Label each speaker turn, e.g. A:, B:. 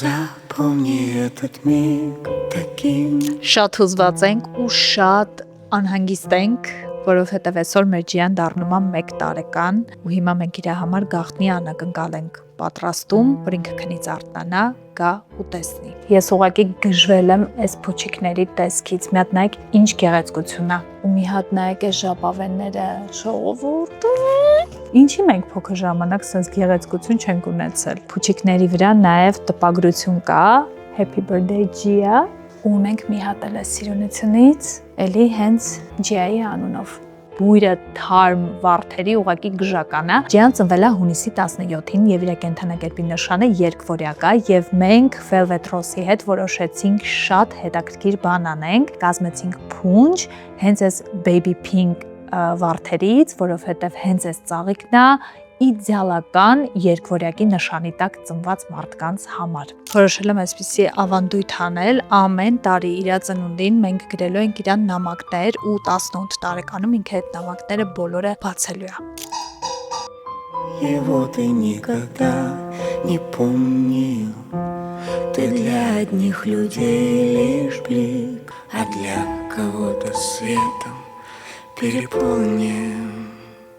A: Запомни этот миг таким.
B: Շատ հուզված ենք ու շատ անհանգիստ ենք, որովհետև այսօր մեր ջիան դառնում է 1 տարեկան ու հիմա մենք իր համար գաղտնի անակնկալ ենք պատրաստում, որ ինքը քնից արթնանա, գա ու տեսնի։ Ես ուղղակի գժվել եմ այս փուչիկների տեսքից։ Մի հատ նայեք ինչ գեղեցկություն է։ Ու մի հատ նայեք այս ժապավենները, ժողովուրդ։ Ինչի մենք փոքր ժամանակ sense գեղեցկություն չենք ունեցել։ Փուչիկների վրա նաև տպագրություն կա, Happy birthday Gia։ Ու մենք մի հատ էլ է սիրունությունից, էլի հենց Gia-ի անունով։ Բույրը թարմ վարդերի ուղակի գժական է։ Ջիան ծնվել է հունիսի 17-ին եւ իր կենդանակերպի նշանը երկվորյակ է եւ մենք Velvet Rose-ի հետ որոշեցինք շատ հետաքրքիր բան անենք, կազմեցինք փունջ հենց այս baby pink վարդերից, որովհետեւ հենց այս ծաղիկն է իդեալական երկվորյակի նշանի տակ ծնված մարդկանց համար։ Որոշել եմ այսպիսի ավանդույթ անել, ամեն տարի իր ծնունդին մենք գրելու ենք իրան նամակներ ու 18 տարեկանում ինքը այդ նամակները բոլորը բացելու է։
A: Его ты никогда не помнил. Ты для одних людей лишь блик, а для кого-то светом переполнен.